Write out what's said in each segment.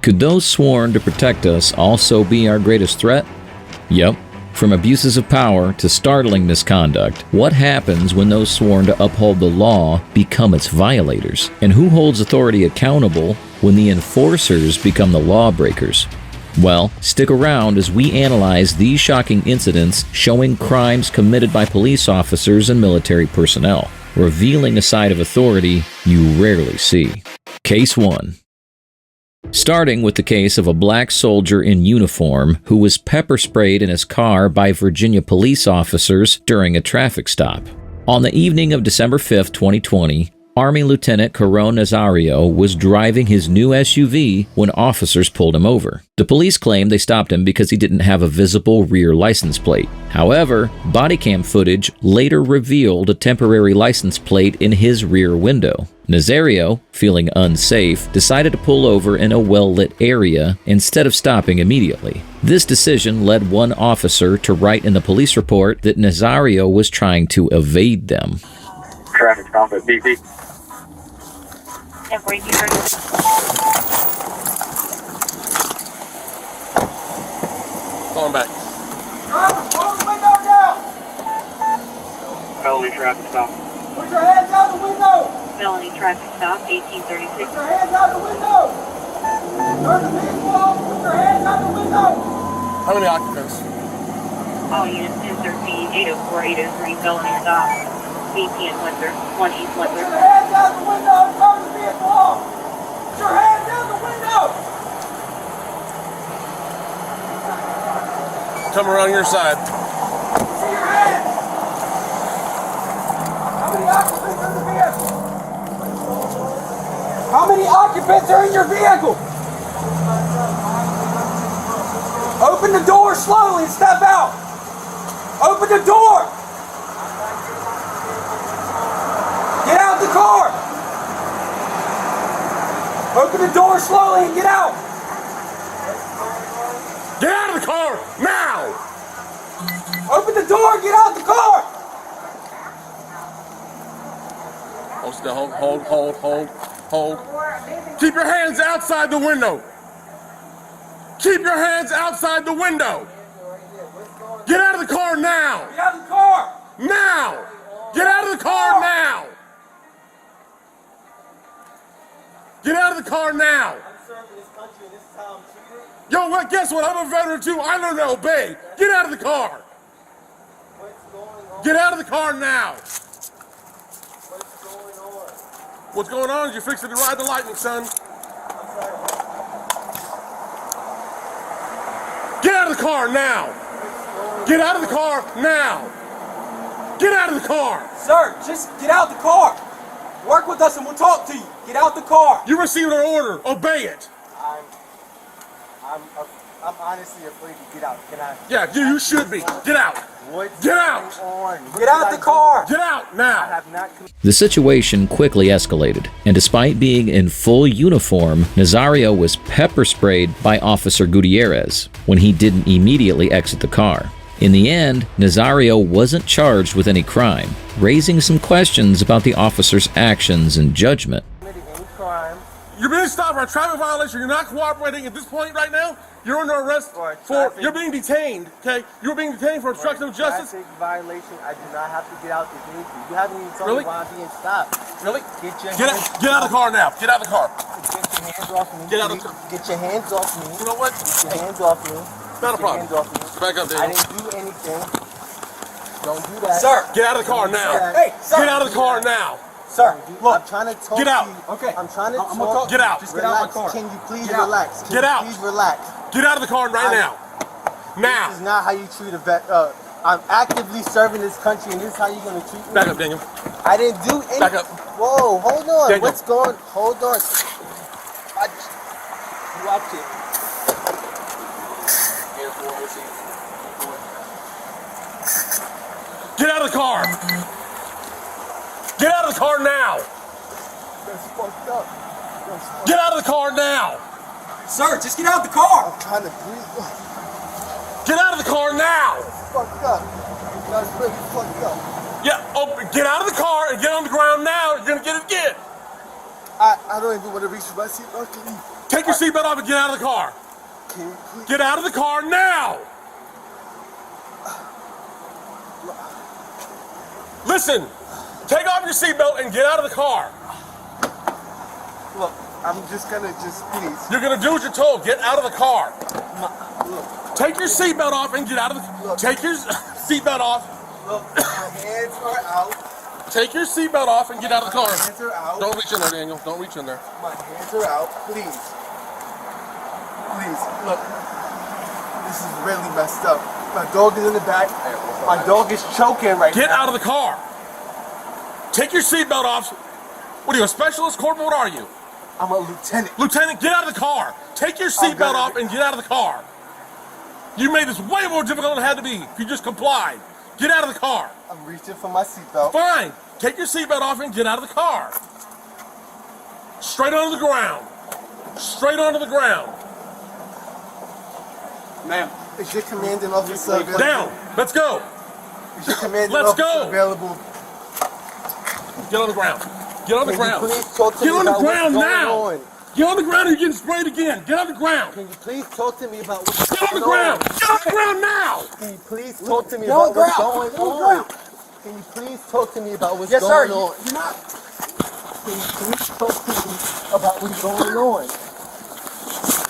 Could those sworn to protect us also be our greatest threat? Yep. From abuses of power to startling misconduct, what happens when those sworn to uphold the law become its violators? And who holds authority accountable when the enforcers become the lawbreakers? Well, stick around as we analyze these shocking incidents showing crimes committed by police officers and military personnel, revealing a side of authority you rarely see. Case 1. Starting with the case of a black soldier in uniform who was pepper sprayed in his car by Virginia police officers during a traffic stop. On the evening of December 5, 2020, Army Lieutenant Caron Nazario was driving his new SUV when officers pulled him over. The police claimed they stopped him because he didn't have a visible rear license plate. However, bodycam footage later revealed a temporary license plate in his rear window. Nazario, feeling unsafe, decided to pull over in a well-lit area instead of stopping immediately. This decision led one officer to write in the police report that Nazario was trying to evade them. Traffic stop at BP. Yeah, right here. Going back. Close the window down! Felony traffic stop. Put your hands out the window! Felony traffic stop, 1836. Put your hands out the window! Turn the vehicle off! Put your hands out the window! How many occupants? All units 1013, 804, 803, felony stop. 18 Windsor, 1 East Put Windsor. your hands out the window and turn the vehicle off! Put your hands out the window! Come around your side. See your hands! How many occupants in the vehicle? How many occupants are in your vehicle? Open the door slowly and step out. Open the door. Get out the car. Open the door slowly and get out. Get out of the car now! Open the door and get out the car. Hold still. Hold. Keep your hands outside the window. Keep your hands outside the window. Get out of the car now! Get out of the car. Now! Get out of the car now! Get out of the car now! I'm serving this country and this is how I'm treated. Yo, what? Guess what? I'm a veteran too. I learned to obey. Get out of the car. What's going on? Get out of the car now. What's going on? What's going on is you're fixing to ride the lightning, son. Get out of the car now. Get out of the car now. Get out of the car. Sir, just get out the car. Work with us and we'll talk to you. Get out the car. You received an order. Obey it. I'm honestly afraid to get out. Can I? Yeah, you should be. Get out. What's Get out. going on? Get out the car. Get out I now. have not. The situation quickly escalated, and despite being in full uniform, Nazario was pepper sprayed by Officer Gutierrez when he didn't immediately exit the car. In the end, Nazario wasn't charged with any crime, raising some questions about the officer's actions and judgment. Committed any crime. You're being stopped for a traffic violation. You're not cooperating at this point right now. You're under arrest For a for. traffic- You're being detained. Okay. You're being detained for obstruction of justice. Traffic violation. I do not have to get out the vehicle. You haven't even told Really? me why I'm being stopped. Really? Get your Get hands. out. Get out of the car now. Get out of the car. Get your hands off me. Get out of the car. Get your hands off me. You know what? Get your hands off me. Not a Get your problem. hands off me. Back up, I Daniel. didn't do anything. Don't do that. Sir. Get out of the car now. Hey, sir. Get out of the car now. Sir, I'm trying to talk Get out. to you. Okay. I'm trying to I'm gonna talk. talk. Get out. Just get out of my Relax. car. Can you please Get out. relax? Can Get you out. Please relax. Get out of the car right now. This Now. is not how you treat a vet. I'm actively serving this country, and this is how you're gonna treat me. Back up, Daniel. I didn't do anything. Back up. Whoa, hold on. Daniel. What's going? Hold on. Watch it. Get out of the car. Get out of the car now. That's fucked up. Get out of the car now. Sir, just get out the car. I'm trying to breathe. Get out of the car now. That's fucked up. That's really fucked up. Yeah, get out of the car and get on the ground now. You're gonna get it again. I don't even want to reach for my seat. Can you Take your seatbelt off and get out of the car. Get out of the car now! Listen, take off your seatbelt and get out of the car. Look, I'm just gonna please. You're gonna do what you're told. Get out of the car. Look, Take your seatbelt off and get out of the. Take your seatbelt off. look, my hands are out. Take your seatbelt off and get out of the car. My hands are out. Don't reach in there, Daniel. Don't reach in there. My hands are out. Please. Please, look. This is really messed up. My dog is in the back. My dog is choking right Get now. out of the car. Take your seatbelt off. What are you, a specialist, corporal? What are you? I'm a lieutenant. Lieutenant, get out of the car. Take your seatbelt off and get out of the car. You made this way more difficult than it had to be if you just complied. Get out of the car. I'm reaching for my seatbelt. Fine. Take your seatbelt off and get out of the car. Straight onto the ground. Straight onto the ground. Ma'am. Is your commanding officer available? Down. Let's go. Is your commanding Let's officer go. available? Get on the ground. Get on the Can you ground. please talk to Get me on the about what's ground going now. on? Get on the ground or you're getting sprayed again. Get on the ground. Can you please talk to me about what's Get on going the ground. on? Get on the ground now. Can you please talk to me Get on about the what's ground. going on? Can you please talk to me about what's Yes, sir. going on? You're not. Can you please talk to me about what's going on?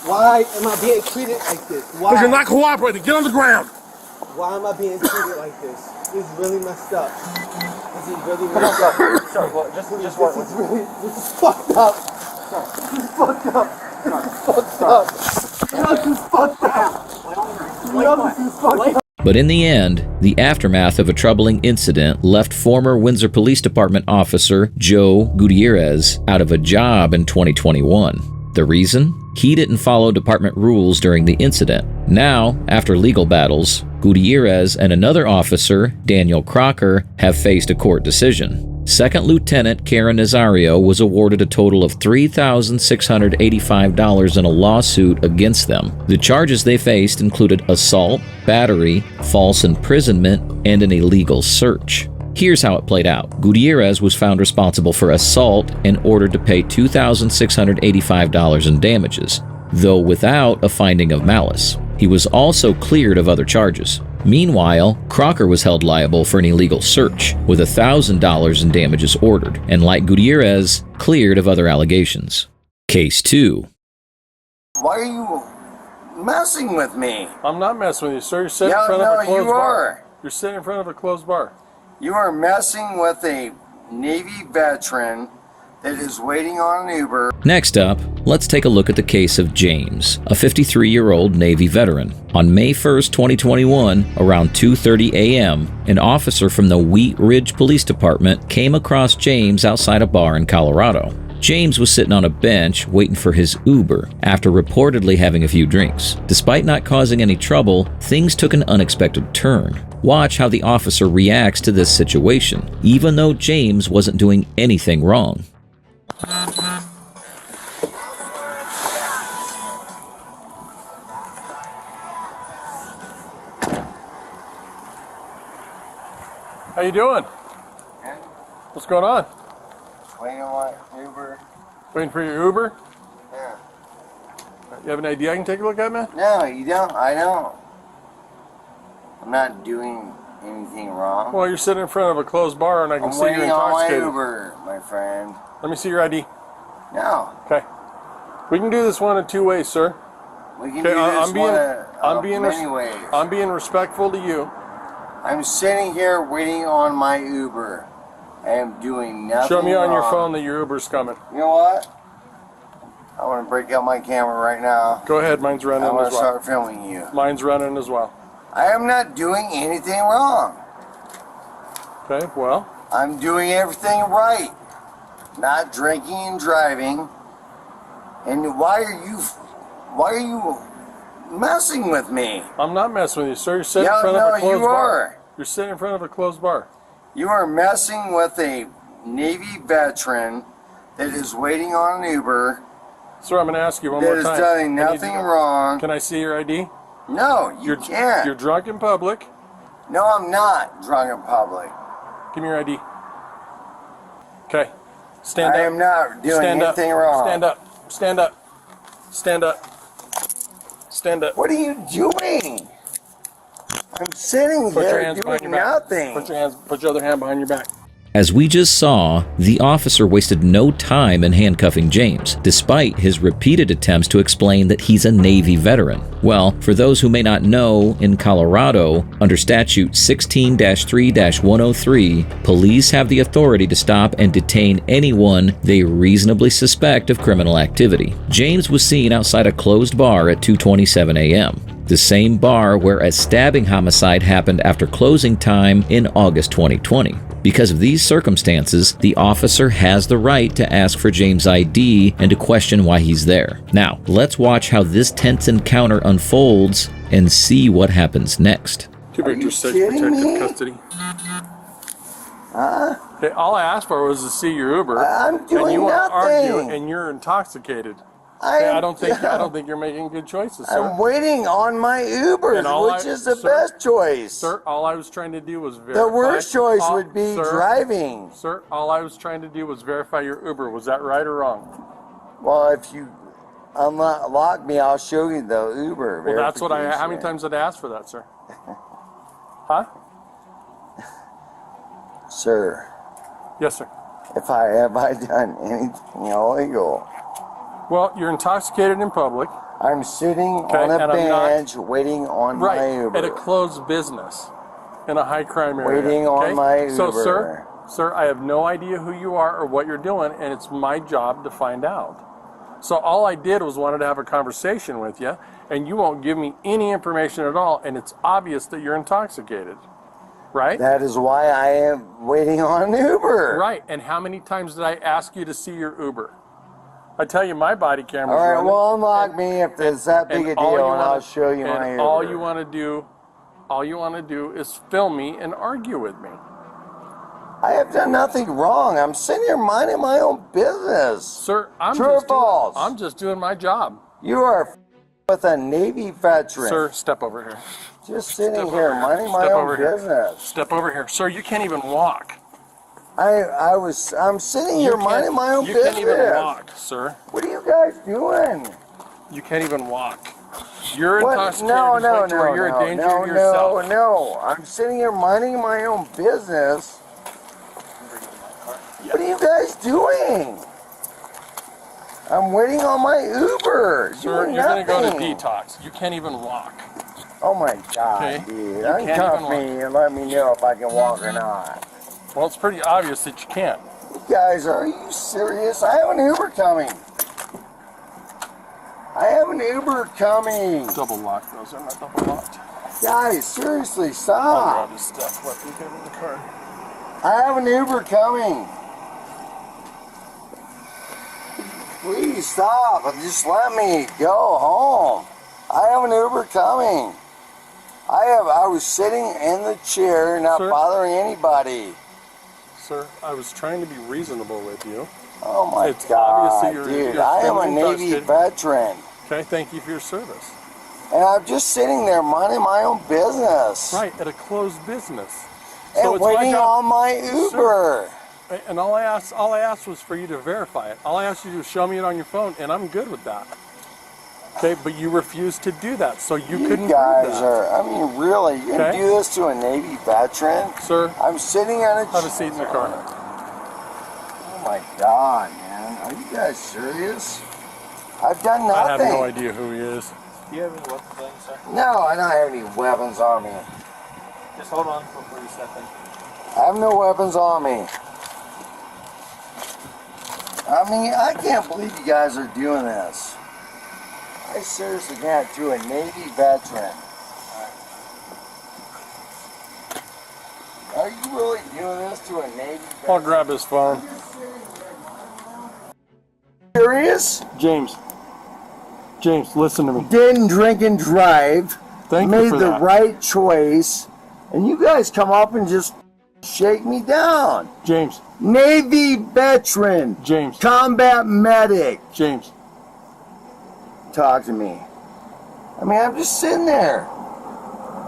Why am I being treated like this? Why? Because you're not cooperating. Get on the ground. Why am I being treated like this? This is really messed up. This is really messed up. Sorry, well, just This is fucked up. This is fucked up. This is fucked up. This is fucked up. This is fucked up. But in the end, the aftermath of a troubling incident left former Windsor Police Department officer Joe Gutierrez out of a job in 2021. The reason? He didn't follow department rules during the incident. Now, after legal battles, Gutierrez and another officer, Daniel Crocker, have faced a court decision. Second Lieutenant Karen Nazario was awarded a total of $3,685 in a lawsuit against them. The charges they faced included assault, battery, false imprisonment, and an illegal search. Here's how it played out. Gutierrez was found responsible for assault and ordered to pay $2,685 in damages, though without a finding of malice. He was also cleared of other charges. Meanwhile, Crocker was held liable for an illegal search, with $1,000 in damages ordered, and like Gutierrez, cleared of other allegations. Case 2. Why are you messing with me? I'm not messing with you, sir. You're sitting in front of a closed bar. You're sitting in front of a closed bar. You are messing with a Navy veteran that is waiting on an Uber. Next up, let's take a look at the case of James, a 53-year-old Navy veteran. On May 1st, 2021, around 2:30 a.m., an officer from the Wheat Ridge Police Department came across James outside a bar in Colorado. James was sitting on a bench waiting for his Uber after reportedly having a few drinks. Despite not causing any trouble, things took an unexpected turn. Watch how the officer reacts to this situation, even though James wasn't doing anything wrong. How you doing? What's going on? Waiting on my Uber. Waiting for your Uber? Yeah. You have an ID I can take a look at, man? No, you don't. I don't. I'm not doing anything wrong. Well, you're sitting in front of a closed bar and I can I'm see you're waiting on my intoxicated. Uber, my friend. Let me see your ID. No. Okay. We can do this one in two ways, sir. We can Okay, do this I'm being many ways. I'm being respectful to you. I'm sitting here waiting on my Uber. I am doing nothing Show me on your wrong. phone that your Uber's coming. You know what? I want to break out my camera right now. Go ahead, mine's I running want as to well. start filming you. Mine's running as well. I am not doing anything wrong. Okay, well, I'm doing everything right. Not drinking and driving. And why are you messing with me? I'm not messing with you, sir. You're sitting Yeah, in front of a no, closed you bar. are. You're sitting in front of a closed bar. You are messing with a Navy veteran that is waiting on an Uber Sir, I'm going to ask you one that more has time. done I need nothing to- wrong. Can I see your ID? No, you can't. You're drunk in public. No, I'm not drunk in public. Give me your ID. Okay. Stand I up. am not doing Stand up. anything wrong. Stand up. Stand up. Stand up. Stand up. What are you doing? I'm sitting Put your here hands behind doing your back. nothing. Put your other hand behind your back. As we just saw, the officer wasted no time in handcuffing James, despite his repeated attempts to explain that he's a Navy veteran. Well, for those who may not know, in Colorado, under statute 16-3-103, police have the authority to stop and detain anyone they reasonably suspect of criminal activity. James was seen outside a closed bar at 2:27 a.m., the same bar where a stabbing homicide happened after closing time in August 2020. Because of these circumstances, the officer has the right to ask for James' ID and to question why he's there. Now, let's watch how this tense encounter unfolds and see what happens next. Keep your protective custody. Huh? Okay, all I asked for was to see your Uber. I'm doing and you want to argue, nothing. and you're intoxicated. Okay, I don't think you're making good choices, sir. I'm waiting on my Uber, which is the best choice. Sir, all I was trying to do was verify. The worst choice would be driving. Sir, all I was trying to do was verify your Uber. Was that right or wrong? Well, if you unlock me, I'll show you the Uber. Well, that's what I. How many times did I ask for that, sir? Huh? Sir. Yes, sir. Have I done anything illegal? Well, you're intoxicated in public. I'm sitting on a bench waiting on my Uber. At a closed business in a high crime area. Waiting on my Uber. So, sir, I have no idea who you are or what you're doing, and it's my job to find out. So all I did was wanted to have a conversation with you, and you won't give me any information at all, and it's obvious that you're intoxicated. Right? That is why I am waiting on Uber. Right. And how many times did I ask you to see your Uber? I tell you, my body camera's all right, running. well, unlock me if it's that big a deal, and I'll show you my Uber. All you want to do is film me and argue with me. I have done nothing wrong. I'm sitting here minding my own business. Sir, I'm just doing my job. You are with a Navy veteran. Sir, step over here. Just sitting here minding my own business. Step over here. Sir, you can't even walk. I'm sitting here minding my own business. You can't even walk, sir. What are you guys doing? You can't even walk. You're intoxicated. No. You're a danger to yourself. No. I'm sitting here minding my own business. What are you guys doing? I'm waiting on my Uber. Sir, you're going to go to detox. You can't even walk. Oh my God, dude. Uncuff me and let me know if I can walk or not. Well, it's pretty obvious that you can't. You guys, are you serious? I have an Uber coming. Double lock those. They're not double locked. Guys, seriously, I'll stop. grab his stuff. Let me get in the car. I have an Uber coming. Please stop. Just let me go home. I have an Uber coming. I was sitting in the chair, not bothering anybody. Sir, I was trying to be reasonable with you. Oh my God, dude! I am a Navy veteran. Okay, thank you for your service. And I'm just sitting there minding my own business. Right, at a closed business. And waiting on my Uber. Sir, and all I asked was for you to verify it. All I asked you to do was show me it on your phone, and I'm good with that. Okay, but you refused to do that, so you couldn't do that. You guys are, I mean, really, you're going to do this to a Navy veteran? Sir, I'm sitting on a have a seat in the car. Oh my God, man. Are you guys serious? I've done nothing. I have no idea who he is. Do you have any weapons on you, sir? No, I don't have any weapons on me. Just hold on before you step in. I have no weapons on me. I mean, I can't believe you guys are doing this. I seriously got to a Navy veteran. Are you really doing this to a Navy veteran? I'll grab his phone. Serious? James, listen to me. Didn't drink and drive. Thank made you for the that. right choice. And you guys come up and just shake me down. James. Navy veteran. James. Combat medic. James. Talk to me. I mean, I'm just sitting there,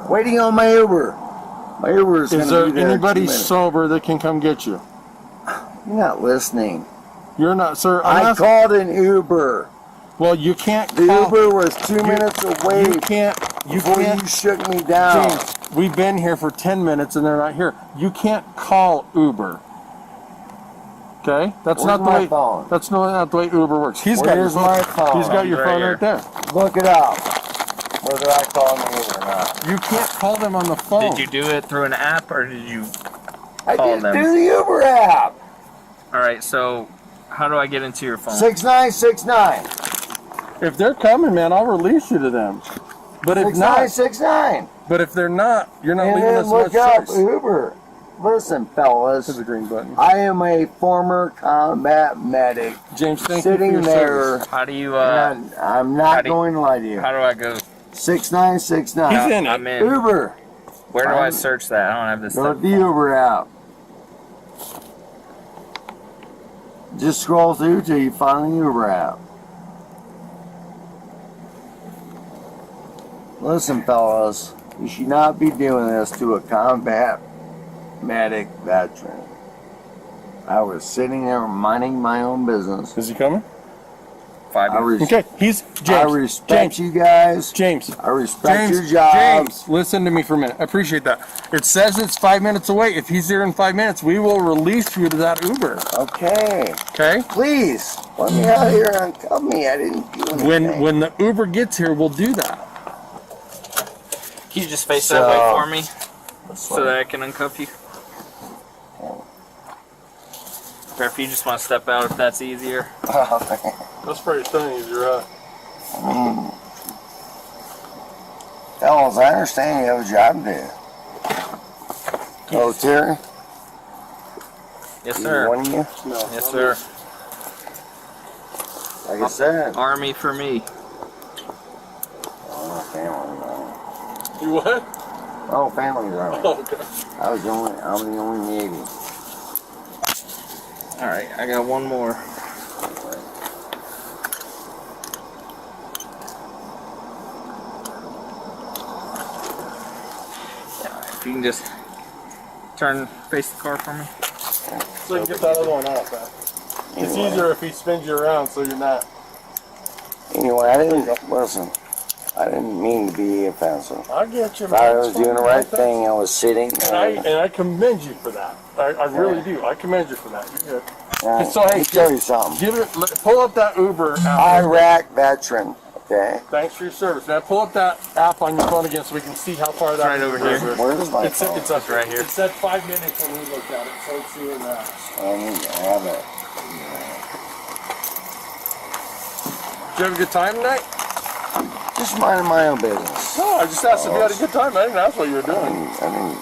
waiting on my Uber. My Uber is Is there anybody sober that can come get you? You're not listening. You're not, sir. I called an Uber. Well, you can't The call. Uber was 2 minutes away You can't. before you shook me down. James, we've been here for 10 minutes and they're not here. You can't call Uber. Okay? That's Where's not the my way. phone? That's not the way Uber works. He's got your Where's phone. my phone? He's got your Right phone here. right there. Look it up. Whether I call me or not. You can't call them on the phone. Did you do it through an app or did you? I Call did them. do the Uber app. All right. So, how do I get into your phone? 6969. If they're coming, man, I'll release you to them. But if not, 6969. but if they're not, you're not And leaving then us look much up choice. Uber. Listen, fellas. There's a green button. I am a former combat medic James, thank you for sitting your there, service. How do you? and I'm how not do you- going to lie to you. How do I go? 6969. He's in it. I'm in. Uber. Where do I search that? I don't have this Go stuff. to the Uber app. Just scroll through till you find the Uber app. Listen, fellas, you should not be doing this to a combat medic veteran. I was sitting there minding my own business. Is he coming? 5 I, minutes. Okay, he's James. I respect James. you guys. James. I respect James, your jobs. James, listen to me for a minute. I appreciate that. It says it's 5 minutes away. If he's here in 5 minutes, we will release you to that Uber. Okay. Okay? Please, let me out of here and uncuff me. I didn't do anything. When the Uber gets here, we'll do that. Can you just face that way for me so fine. that I can uncuff you? Or if you just want to step out, if that's easier. That's pretty stunning. You're Fellas, I understand you have a job to do. Oh, Terry? Yes, Either sir. one of you? Yes, sir. Like I said. Army for me. Oh, family, man. You what? Oh, family's army. Oh, okay. I'm the only Navy. All right, I got one more. Yeah, if you can just face the car for me. So you can get that other one out, man. It's Anyway. easier if he spins you around so you're not. Anyway, I didn't mean to be offensive. I get you, If man. I It's was fine. doing the right thing, I was sitting And there. I commend you for that. I really do. I commend you for that. You're good. So, Let hey, me tell you something. Pull up that Uber app. Iraq veteran, okay? Thanks for your service, man. Pull up that app on your phone again so we can see how far that right over is. here. Where's my It's phone? up right here. It said 5 minutes when we looked at it, so it's here now. I need to have it. Did you have a good time tonight? Just minding my own business. No, I just asked if you had a good time. I didn't ask what you were doing. I mean,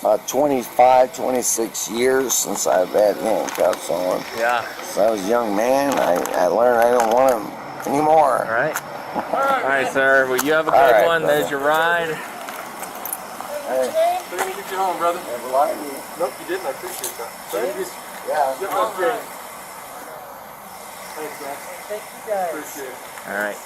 about 25, 26 years since I've had handcuffs on. Yeah. Since I was a young man, I learned I don't want them anymore. All right. All right, sir. Well, you have a good All right, one. brother. There's your ride. Hey, We're going to get you home, brother. never lied to you. Nope, you didn't. I appreciate that. So you just Yeah. get my great. Thanks, man. Thank you guys. Appreciate it. All right.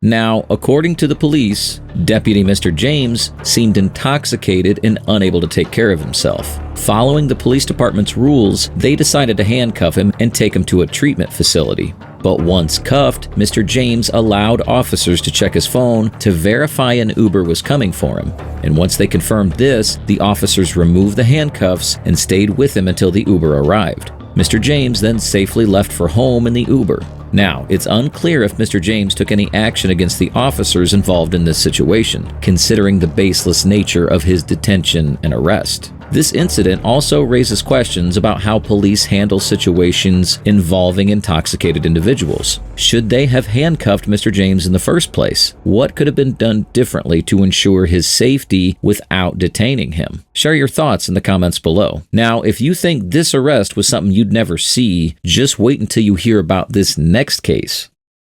Now, according to the police, Deputy Mr. James seemed intoxicated and unable to take care of himself. Following the police department's rules, they decided to handcuff him and take him to a treatment facility. But once cuffed, Mr. James allowed officers to check his phone to verify an Uber was coming for him. And once they confirmed this, the officers removed the handcuffs and stayed with him until the Uber arrived. Mr. James then safely left for home in the Uber. Now, it's unclear if Mr. James took any action against the officers involved in this situation, considering the baseless nature of his detention and arrest. This incident also raises questions about how police handle situations involving intoxicated individuals. Should they have handcuffed Mr. James in the first place? What could have been done differently to ensure his safety without detaining him? Share your thoughts in the comments below. Now, if you think this arrest was something you'd never see, just wait until you hear about this next case.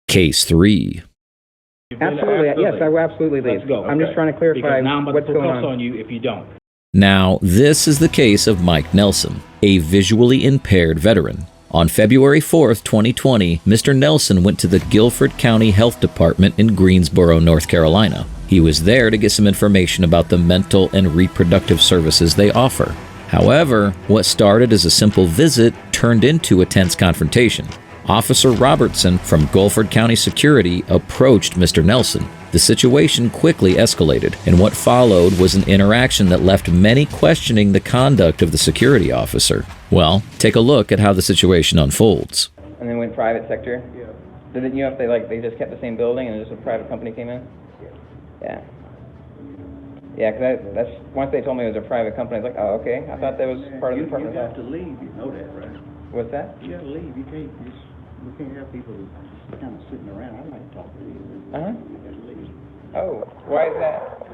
Case 3. Absolutely. Yes, I will absolutely leave. Let's go. I'm just trying to clarify Because now I'm about what's to put going cuffs on. on you if you don't. Now, this is the case of Mike Nelson, a visually impaired veteran. On February 4th, 2020, Mr. Nelson went to the Guilford County Health Department in Greensboro, North Carolina. He was there to get some information about the mental and reproductive services they offer. However, what started as a simple visit turned into a tense confrontation. Officer Robertson from Guilford County Security approached Mr. Nelson. The situation quickly escalated, and what followed was an interaction that left many questioning the conduct of the security officer. Well, take a look at how the situation unfolds. And then went private sector? Yeah. Did you know if they just kept the same building and just a private company came in? Yeah. Yeah, because that's once they told me it was a private company, I was like, oh, okay. I thought that was part of the department. You have to leave, you know that, right? What's that? You have to leave. You can't have people just kind of sitting around. I'd like to talk to you. Uh-huh. You have to leave. Oh, why is that?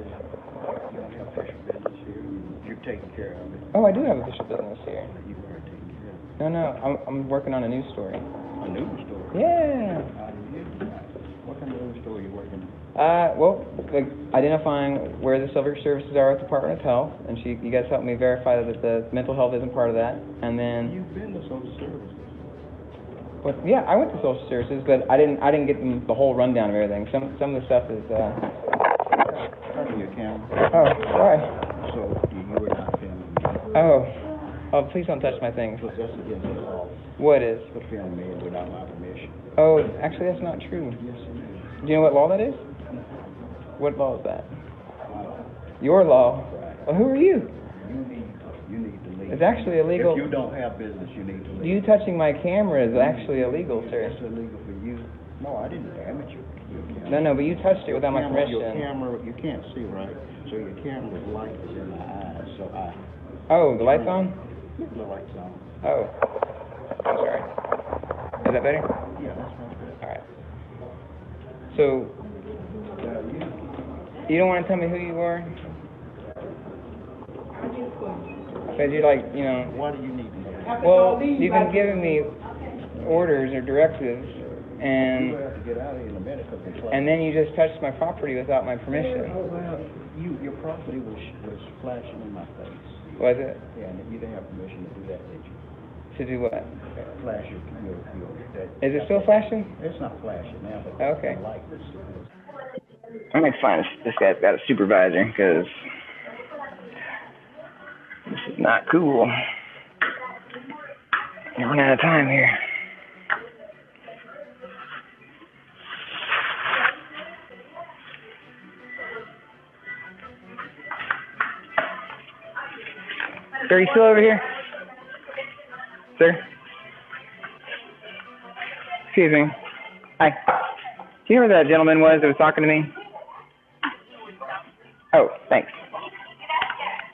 You don't have official business here. You're taking care of it. Oh, I do have official business here. You are taking care of it. No, I'm working on a news story. A news story? Yeah. What kind of news story are you working on? Well, identifying where the civil services are at the Department of Health, and you guys helped me verify that the mental health isn't part of that, and then... You've been to social services. Well, yeah, I went to social services, but I didn't get the whole rundown of everything. Some of the stuff is... Turn to your camera. Oh, why? So, you were not filming me. Oh, please don't touch my things. Because that's against the law. What is? To film me without my permission. Oh, actually, that's not true. Yes, it is. Do you know what law that is? What law is that? Your law? Right. Well, who are you? You need to leave. It's actually illegal. If you don't have business, you need to leave. You touching my camera is actually illegal, sir. It's illegal for you. No, I didn't damage your camera. No, but you touched it without my permission. Your camera, you can't see, right? So your camera's light is in my eyes, so I... Oh, the light's on? The light's on. Oh. I'm sorry. Is that better? Yeah, that's much better. All right. So, you don't want to tell me who you are? Because you're like, you know... Why do you need to know? Well, you've been giving me orders or directives, and... You have to get out of here in a minute because it's and then you just touched my property without my permission. Oh, well, your property was flashing in my face. Was it? Yeah, and you didn't have permission to do that, did you? To do what? Flash your Is it still flashing? It's not flashing now, but Okay. the light was... I'm going to find this guy's got a supervisor, because this is not cool. We're running out of time here. Sir, are you still over here? Sir? Excuse me. Hi. Do you know where that gentleman was that was talking to me? Oh, thanks.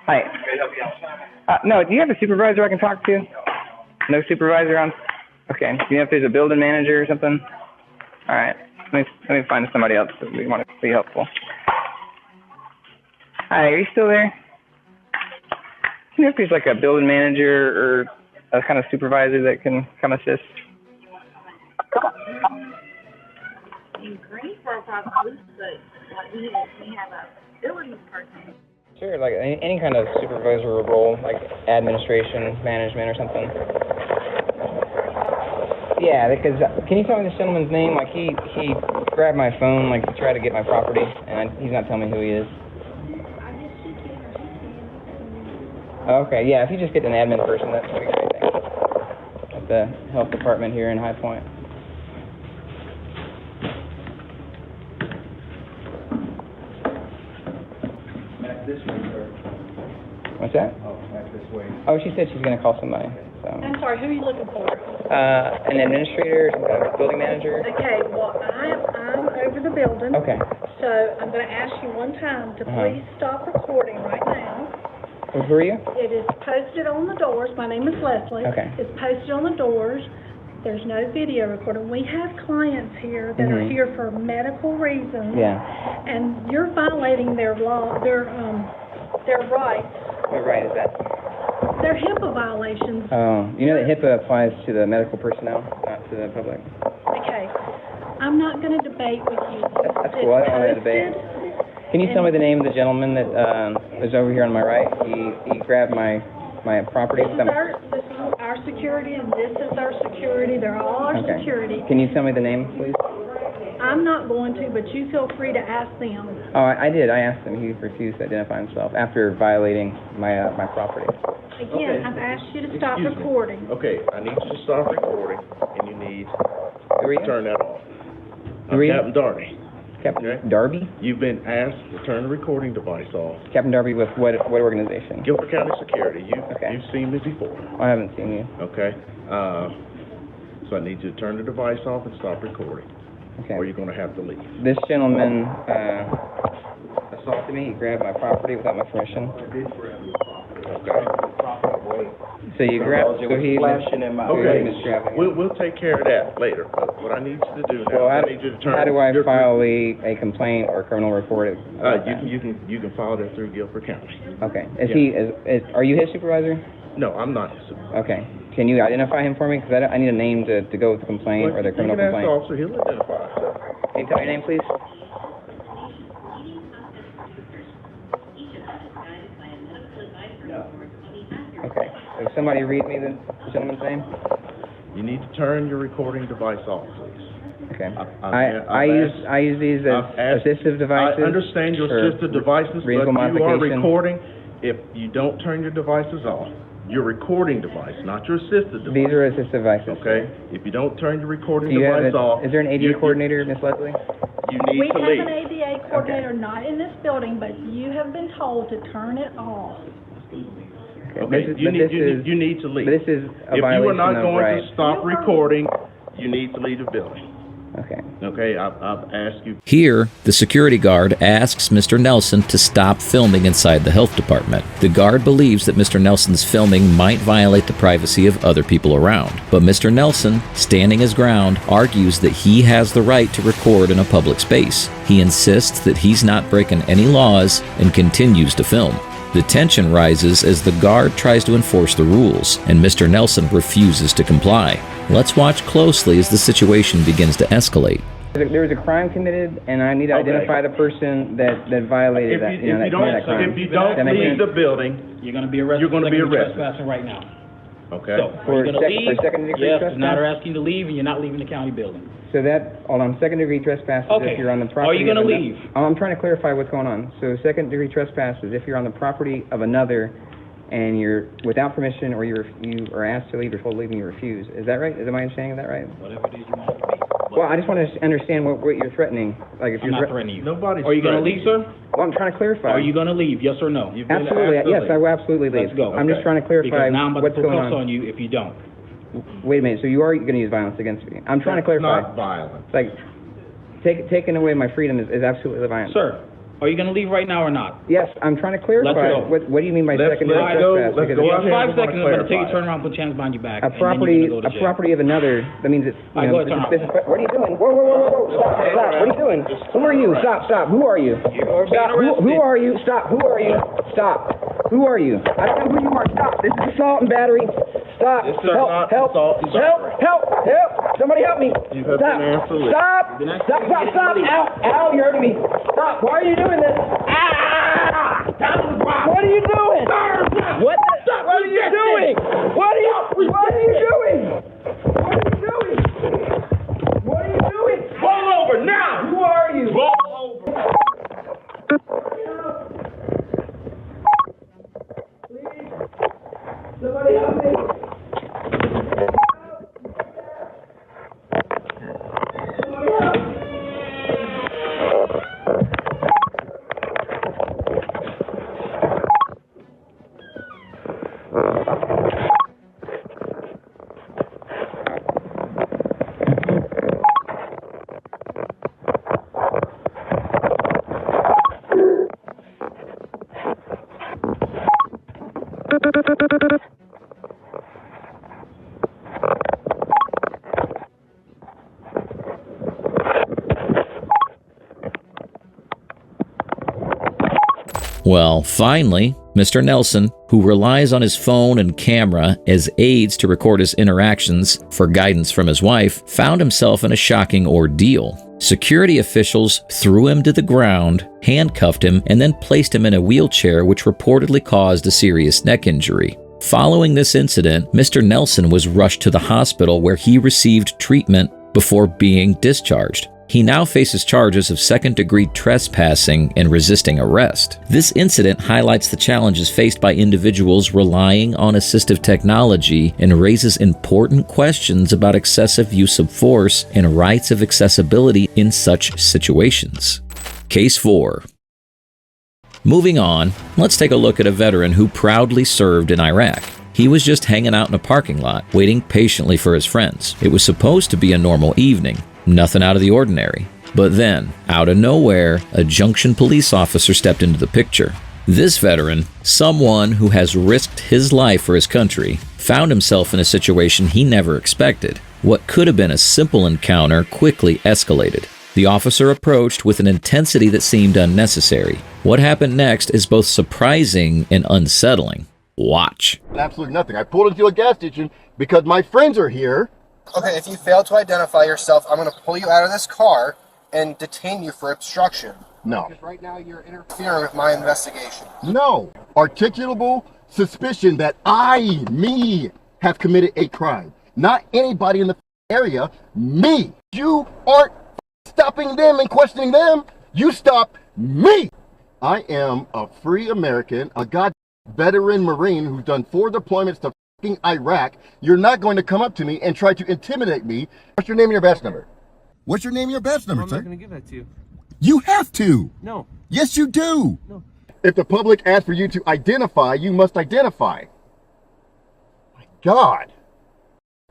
Hi. No, do you have a supervisor I can talk to? No supervisor on? Okay. Do you know if there's a building manager or something? All right. Let me find somebody else that we want to be helpful. Hi, are you still there? Do you know if there's like a building manager or a kind of supervisor that can come assist? In Greensboro, probably, but like we have a building person. Sure, like any kind of supervisor role, like administration, management, or something. Yeah, because can you tell me this gentleman's name? Like he grabbed my phone, like to try to get my property, and he's not telling me who he is. Okay, yeah, if you just get an admin person, that's a great thing. At the health department here in High Point. Back this way, sir. What's that? Oh, back this way. Oh, she said she's going to call somebody. So. I'm sorry, who are you looking for? An administrator, some kind of building manager. Okay, well, I'm over the building. Okay. So I'm going to ask you one time to please stop recording right now. Well, who are you? It is posted on the doors. My name is Leslie. Okay. It's posted on the doors. There's no video recording. We have clients here that are here for medical reasons. Yeah. And you're violating their law, their rights. What right is that? They're HIPAA violations. Oh, you know that HIPAA applies to the medical personnel, not to the public. Okay. I'm not going to debate with you. That's cool. I don't want to debate. Can you tell me the name of the gentleman that was over here on my right? He grabbed my property. This is our security, and this is our security. They're all our security. Can you tell me the name, please? I'm not going to, but you feel free to ask them. Oh, I did. I asked him. He refused to identify himself after violating my property. Again, I've asked you to stop recording. Okay, I need you to stop recording, and you need Who are you? Turn that off. Who are you? Captain Darby. Captain Okay. Darby? You've been asked to turn the recording device off. Captain Darby with what organization? Guilford County Security. Okay. You've seen me before. I haven't seen you. Okay. So I need you to turn the device off and stop recording, Okay. or you're going to have to leave. This gentleman assaulted me. He grabbed my property without my permission. Okay. So you grabbed. So he Okay. We'll take care of that later. But what I need you to do now, Well, I need you to turn. how do I your- file a complaint or criminal report? You can file that through Guilford County. Okay. Are you his supervisor? No, I'm not his supervisor. Okay. Can you identify him for me? Because I need a name to go with the complaint or the criminal You can ask the complaint. officer, he'll identify himself. Can you tell me your name, please? Okay. So somebody read me the gentleman's name? You need to turn your recording device off, please. Okay. I've I use these as I've asked- assistive devices. I understand your for assistive devices, but reasonable you are modification. recording. If you don't turn your devices off, your recording device, not your assistive device. These are assistive devices. Okay? If you don't turn your recording Do you have device off. is there an ADA coordinator, Ms. Leslie? You need We to have leave. an ADA coordinator, not in this building, but you have been told to turn it off. Okay, you need to leave. But this is a If you are violation not of going rights. to stop recording, you need to leave the building. Okay. Okay, I've asked you. Here, the security guard asks Mr. Nelson to stop filming inside the health department. The guard believes that Mr. Nelson's filming might violate the privacy of other people around. But Mr. Nelson, standing his ground, argues that he has the right to record in a public space. He insists that he's not breaking any laws and continues to film. The tension rises as the guard tries to enforce the rules, and Mr. Nelson refuses to comply. Let's watch closely as the situation begins to escalate. There was a crime committed, and I need to identify the person that violated If that. you don't leave the building, You're going to be arrested. You're gonna be arrested. Trespassing right now. okay? So, For are you going to for leave? second degree Yes, trespass? it's not asking you to leave, and you're not leaving the county building. So that, hold on, second degree trespass is Okay. if you're on the property. Are you gonna of leave? I'm trying to clarify what's going on. So second degree trespass is if you're on the property of another and you're without permission, or you are asked to leave or told to leave and you refuse. Is that right? Is my understanding of that right? Whatever it is you want it to be. Well, I just want to understand what you're threatening. Like if I'm you're not threatening you. Nobody's Are you going to threatening leave, sir? Well, I'm trying to clarify. Are you going to leave, yes or no? You've been Absolutely. asked to Yes, leave. I will absolutely leave. Let's go. I'm just trying to clarify Because now I'm about what's to put going cuffs on. on you if you don't. Wait a minute. So you are going to use violence against me? I'm trying to That's clarify. not violent. Like, taking away my freedom is absolutely violent. Sir, are you going to leave right now or not? Yes, I'm trying to clarify. Let's go. What do you mean by Let's secondary go. trespass? Let's Because go You out have here. 5 seconds. I'm going to take you, clarify. turn around, put your hands behind your back, a and property, then you're going to go to jail. property of another, that means it's, All right, go ahead, turn this is, what are you doing? Whoa, stop, what are you doing? Who are you? Stop, who are you? You're being Stop, who arrested. are you? Stop, who are you? Stop, who are you? I don't know who you are, stop, this is assault and battery. Stop, This is not help, assault and battery. help, somebody help me. You have Stop, been asked to leave. stop, ow, you're hurting me. Stop, why are you doing this? What are you doing? What are you doing? What are you doing? Roll over now! Who are you? Roll over! Somebody help me. Well, finally, Mr. Nelson, who relies on his phone and camera as aids to record his interactions for guidance from his wife, found himself in a shocking ordeal. Security officials threw him to the ground, handcuffed him, and then placed him in a wheelchair, which reportedly caused a serious neck injury. Following this incident, Mr. Nelson was rushed to the hospital where he received treatment before being discharged. He now faces charges of second-degree trespassing and resisting arrest. This incident highlights the challenges faced by individuals relying on assistive technology and raises important questions about excessive use of force and rights of accessibility in such situations. Case 4. Moving on, let's take a look at a veteran who proudly served in Iraq. He was just hanging out in a parking lot, waiting patiently for his friends. It was supposed to be a normal evening, nothing out of the ordinary. But then, out of nowhere, a Junction police officer stepped into the picture. This veteran, someone who has risked his life for his country, found himself in a situation he never expected. What could have been a simple encounter quickly escalated. The officer approached with an intensity that seemed unnecessary. What happened next is both surprising and unsettling. Watch. Absolutely nothing. I pulled into a gas station because my friends are here. Okay, if you fail to identify yourself, I'm going to pull you out of this car and detain you for obstruction. No. Because right now you're interfering with my investigation. No. Articulable suspicion that me, have committed a crime. Not anybody in the area. Me. You aren't stopping them and questioning them. You stop me. I am a free American, a veteran Marine who's done 4 deployments to fucking Iraq. You're not going to come up to me and try to intimidate me. What's your name and your badge number? What's your name and your badge number, sir? I'm not going to give that to you. You have to. No. Yes, you do. No. If the public asks for you to identify, you must identify. My God.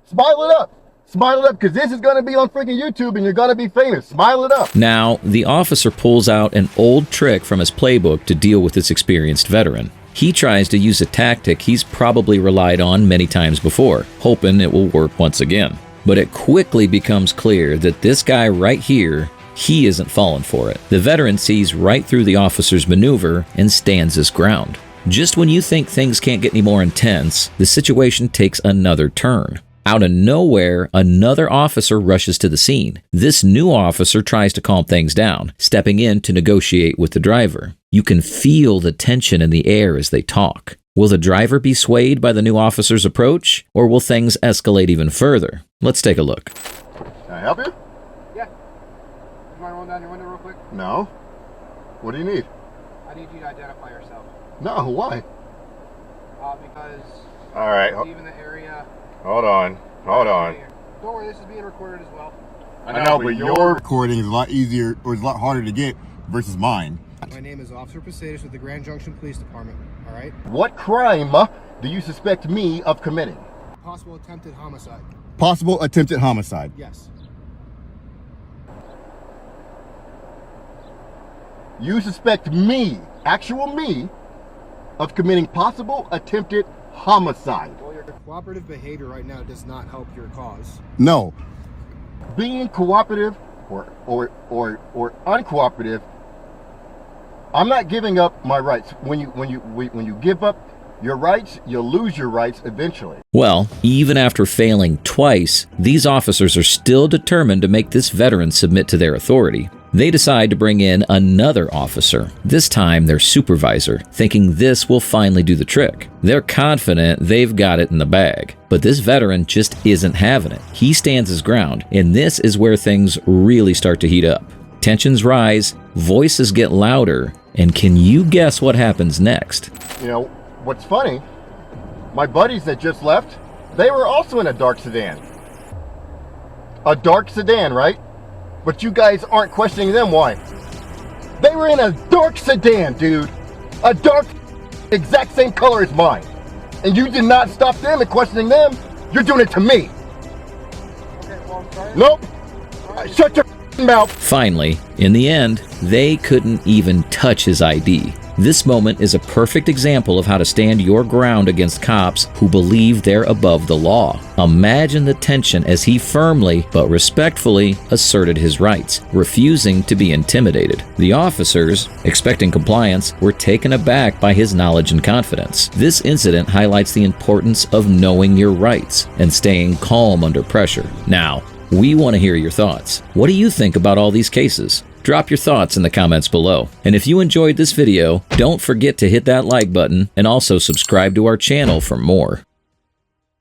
Smile it up. Smile it up, because this is going to be on freaking YouTube and you're going to be famous. Smile it up. Now, the officer pulls out an old trick from his playbook to deal with this experienced veteran. He tries to use a tactic he's probably relied on many times before, hoping it will work once again. But it quickly becomes clear that this guy right here, he isn't falling for it. The veteran sees right through the officer's maneuver and stands his ground. Just when you think things can't get any more intense, the situation takes another turn. Out of nowhere, another officer rushes to the scene. This new officer tries to calm things down, stepping in to negotiate with the driver. You can feel the tension in the air as they talk. Will the driver be swayed by the new officer's approach, or will things escalate even further? Let's take a look. Can I help you? Yeah. You mind rolling down your window real quick? No. What do you need? I need you to identify yourself. No, why? Because all right. leaving the area. Hold on. Don't worry, this is being recorded as well. I know, but your recording is a lot easier, or is a lot harder to get versus mine. My name is Officer Posadas with the Grand Junction Police Department, all right? What crime do you suspect me of committing? Possible attempted homicide. Possible attempted homicide. Yes. You suspect me, actual me, of committing possible attempted homicide. Well, your cooperative behavior right now does not help your cause. No. Being cooperative or uncooperative, I'm not giving up my rights. When you give up your rights, you'll lose your rights eventually. Well, even after failing twice, these officers are still determined to make this veteran submit to their authority. They decide to bring in another officer, this time their supervisor, thinking this will finally do the trick. They're confident they've got it in the bag, but this veteran just isn't having it. He stands his ground, and this is where things really start to heat up. Tensions rise, voices get louder, and can you guess what happens next? You know, what's funny, my buddies that just left, they were also in a dark sedan. A dark sedan, right? But you guys aren't questioning them. Why? They were in a dark sedan, dude. A dark, exact same color as mine. And you did not stop them and questioning them. You're doing it to me. Okay, well, I'm sorry. Nope. Shut your mouth. Finally, in the end, they couldn't even touch his ID. This moment is a perfect example of how to stand your ground against cops who believe they're above the law. Imagine the tension as he firmly but respectfully asserted his rights, refusing to be intimidated. The officers, expecting compliance, were taken aback by his knowledge and confidence. This incident highlights the importance of knowing your rights and staying calm under pressure. Now, we want to hear your thoughts. What do you think about all these cases? Drop your thoughts in the comments below. And if you enjoyed this video, don't forget to hit that like button and also subscribe to our channel for more.